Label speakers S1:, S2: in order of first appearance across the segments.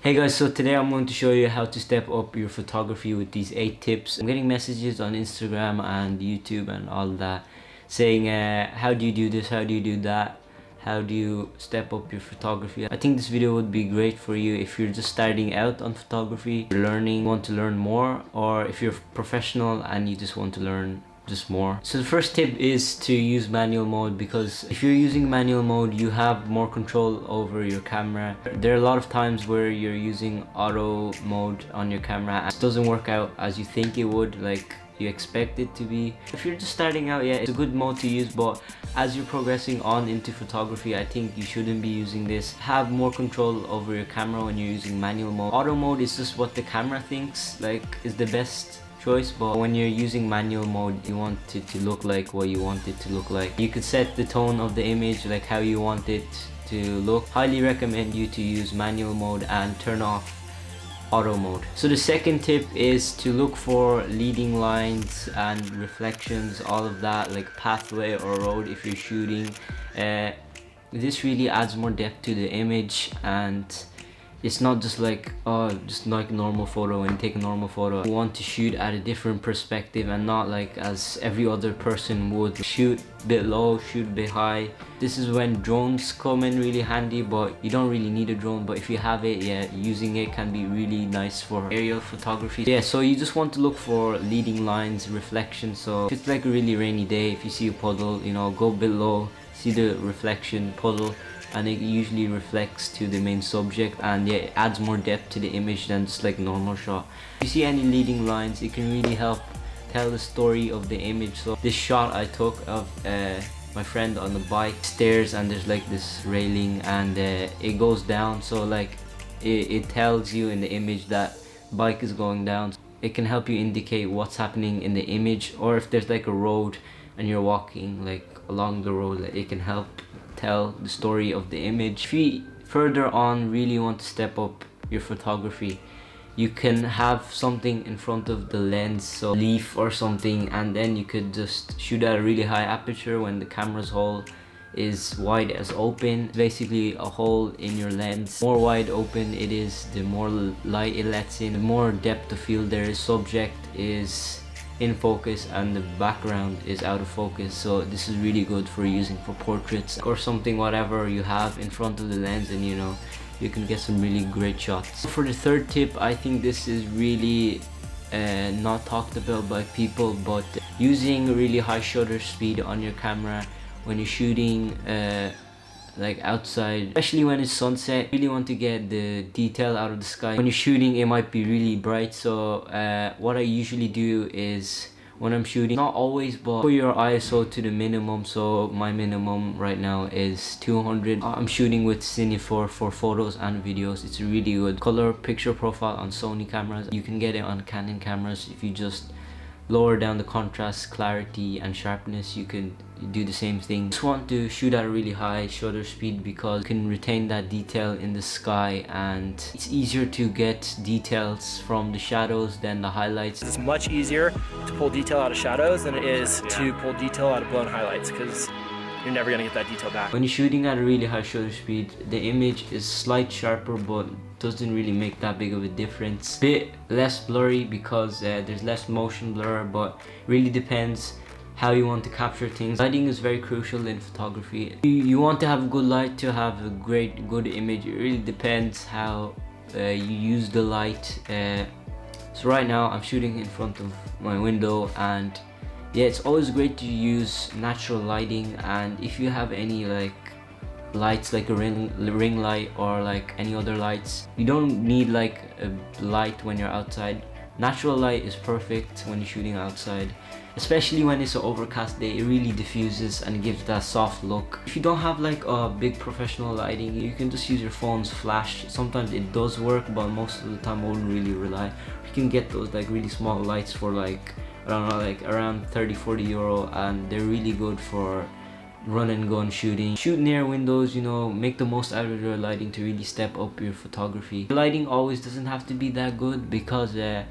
S1: Hey guys, so today I'm going to show you how to step up your photography with these 8 tips. I'm getting messages on Instagram and YouTube and all that saying how do you do this, how do you do that, how do you step up your photography. I think this video would be great for you if you're just starting out on photography, want to learn more, or if you're professional and you just want to learn just more. So the first tip is to use manual mode, because if you're using manual mode you have more control over your camera. There are a lot of times where you're using auto mode on your camera and it doesn't work out as you think it would, like you expect it to be. If you're just starting out, yeah, it's a good mode to use, but as you're progressing on into photography, I think you shouldn't be using this. Have more control over your camera when you're using manual mode. Auto mode is just what the camera thinks like is the best choice, but when you're using manual mode you want it to look like what you want it to look like. You could set the tone of the image like how you want it to look. Highly recommend you to use manual mode and turn off auto mode. So the second tip is to look for leading lines and reflections, all of that, like pathway or road if you're shooting. This really adds more depth to the image, and it's not just like just like normal photo. When you take a normal photo, you want to shoot at a different perspective and not like as every other person would. Shoot a bit low, shoot a bit high. This is when drones come in really handy, but you don't really need a drone, but if you have it, yeah, using it can be really nice for aerial photography. Yeah, so you just want to look for leading lines, reflections. So if it's like a really rainy day, if you see a puddle, you know, go a bit low, see the reflection puddle, and it usually reflects to the main subject, and yeah, it adds more depth to the image than just like normal shot. If you see any leading lines, it can really help tell the story of the image. So this shot I took of my friend on the bike, stairs, and there's like this railing and it goes down, so like it tells you in the image that bike is going down. It can help you indicate what's happening in the image, or if there's like a road and you're walking like along the road, it can help tell the story of the image. If you further on really want to step up your photography, you can have something in front of the lens, so leaf or something, and then you could just shoot at a really high aperture when the camera's hole is wide as open. Basically a hole in your lens. The more wide open it is, the more light it lets in, the more depth of field there is. Subject is in focus and the background is out of focus, so this is really good for using for portraits or something, whatever you have in front of the lens, and you know, you can get some really great shots. For the third tip, I think this is really not talked about by people, but using really high shutter speed on your camera when you're shooting like outside, especially when it's sunset. You really want to get the detail out of the sky. When you're shooting it might be really bright, so what I usually do is when I'm shooting, not always, but put your ISO to the minimum. So my minimum right now is 200. I'm shooting with Cine 4 for photos and videos. It's a really good color picture profile on Sony cameras. You can get it on Canon cameras. If you just lower down the contrast, clarity and sharpness, you can do the same thing. Just want to shoot at a really high shutter speed because you can retain that detail in the sky, and it's easier to get details from the shadows than the highlights.
S2: It's much easier to pull detail out of shadows than it is to pull detail out of blown highlights, because you're never gonna get that detail back.
S1: When you're shooting at a really high shutter speed, the image is slight sharper, but doesn't really make that big of a difference. Bit less blurry because there's less motion blur, but really depends how you want to capture things. Lighting is very crucial in photography. You want to have a good light to have a good image. It really depends how you use the light. So right now I'm shooting in front of my window, and yeah, it's always great to use natural lighting. And if you have any like lights like a ring light or like any other lights, you don't need like a light when you're outside. Natural light is perfect when you're shooting outside, especially when it's an overcast day. It really diffuses and gives that soft look. If you don't have like a big professional lighting, you can just use your phone's flash. Sometimes it does work, but most of the time I wouldn't really rely. You can get those like really small lights for like, I don't know, like around 30-40 euro, and they're really good for run and gun shooting. Shoot near windows, you know, make the most out of your lighting to really step up your photography. The lighting always doesn't have to be that good, because your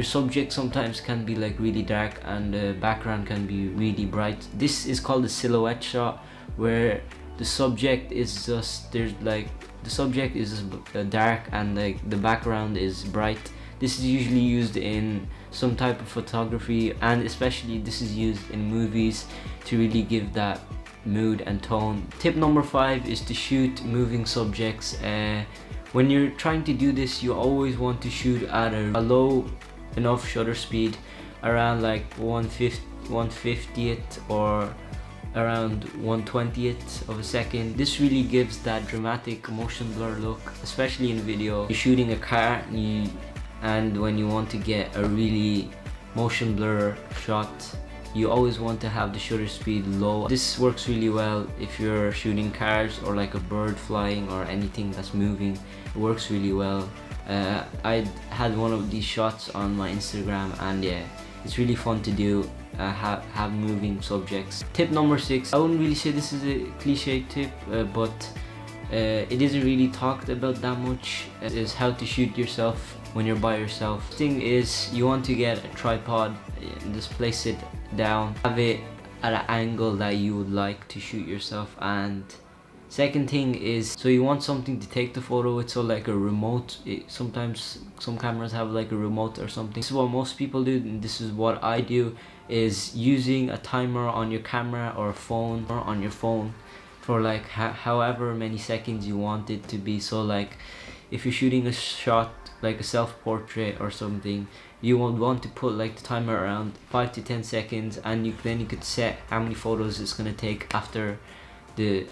S1: subject sometimes can be like really dark and the background can be really bright. This is called a silhouette shot, where the subject is just, there's like the subject is dark and like the background is bright. This is usually used in some type of photography, and especially this is used in movies to really give that mood and tone. Tip number 5 is to shoot moving subjects. When you're trying to do this, you always want to shoot at a low enough shutter speed, around like 1/50th or around 1/20th of a second. This really gives that dramatic motion blur look, especially in video. You're shooting a car and when you want to get a really motion blur shot, you always want to have the shutter speed low. This works really well if you're shooting cars or like a bird flying or anything that's moving. It works really well. I had one of these shots on my Instagram, and yeah, it's really fun to do. Have moving subjects. Tip number 6, I wouldn't really say this is a cliche tip, but it isn't really talked about that much, is how to shoot yourself when you're by yourself. Thing is, you want to get a tripod, just place it down, have it at an angle that you would like to shoot yourself. And second thing is, so you want something to take the photo with, so like a remote. Sometimes some cameras have like a remote or something. This is what most people do, and this is what I do, is using a timer on your camera or phone, or on your phone, for like however many seconds you want it to be. So like if you're shooting a shot like a self-portrait or something, you would want to put like the timer around 5 to 10 seconds, and then you could set how many photos it's gonna take after the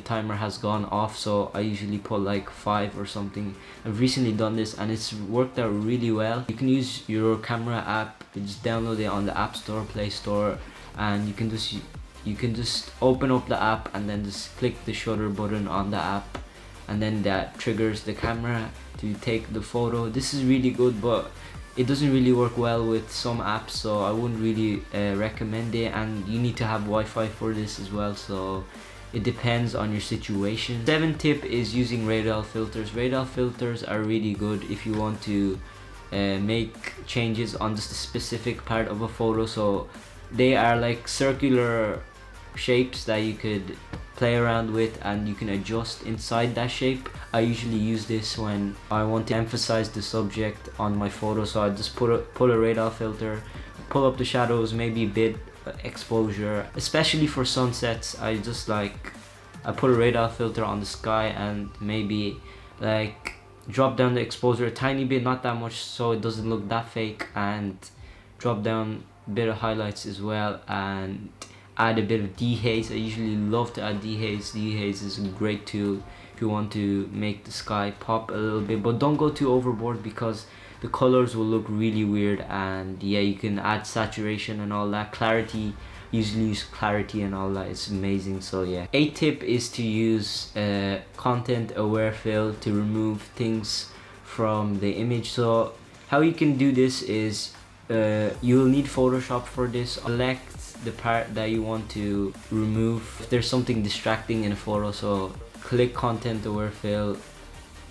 S1: timer has gone off. So I usually put like 5 or something. I've recently done this and it's worked out really well. You can use your camera app, you just download it on the App Store, Play Store, and you can just open up the app and then just click the shutter button on the app, and then that triggers the camera to take the photo. This is really good, but it doesn't really work well with some apps, so I wouldn't really recommend it, and you need to have Wi-Fi for this as well, so it depends on your situation. 7th tip is using radar filters. Radar filters are really good if you want to make changes on just a specific part of a photo. So they are like circular shapes that you could play around with, and you can adjust inside that shape. I usually use this when I want to emphasize the subject on my photo, so I just put a radar filter, pull up the shadows, maybe a bit exposure, especially for sunsets. I put a radar filter on the sky and maybe like drop down the exposure a tiny bit, not that much, so it doesn't look that fake, and drop down a bit of highlights as well, and add a bit of dehaze. I usually love to add dehaze. Dehaze is a great tool if you want to make the sky pop a little bit, but don't go too overboard because the colors will look really weird. And yeah, you can add saturation and all that. Clarity, usually use clarity and all that. It's amazing. So yeah. 8th tip is to use content aware fill to remove things from the image. So how you can do this is you'll need Photoshop for this. Select the part that you want to remove if there's something distracting in a photo, so click content aware fill,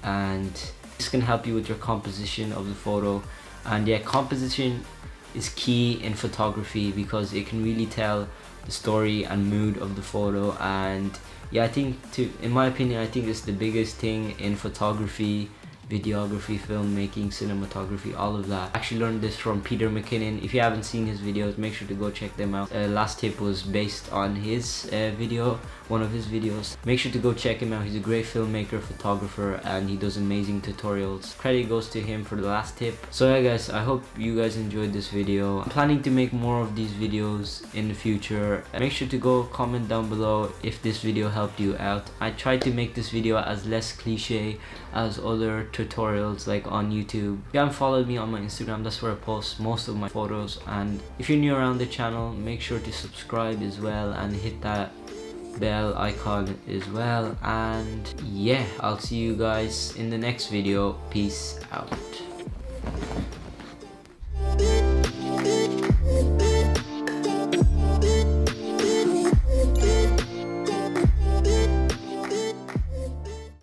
S1: and this can help you with your composition of the photo. And yeah, composition is key in photography because it can really tell the story and mood of the photo. And yeah, I think in my opinion, I think it's the biggest thing in photography, videography, filmmaking, cinematography, all of that. I actually learned this from Peter McKinnon. If you haven't seen his videos, make sure to go check them out. Last tip was based on his video, one of his videos. Make sure to go check him out. He's a great filmmaker, photographer, and he does amazing tutorials. Credit goes to him for the last tip. So yeah guys, I hope you guys enjoyed this video. I'm planning to make more of these videos in the future. Make sure to go comment down below if this video helped you out. I tried to make this video as less cliche as other tutorials like on YouTube. If you haven't followed me on my Instagram, that's where I post most of my photos. And if you're new around the channel, make sure to subscribe as well and hit that bell icon as well. And yeah, I'll see you guys in the next video. Peace out.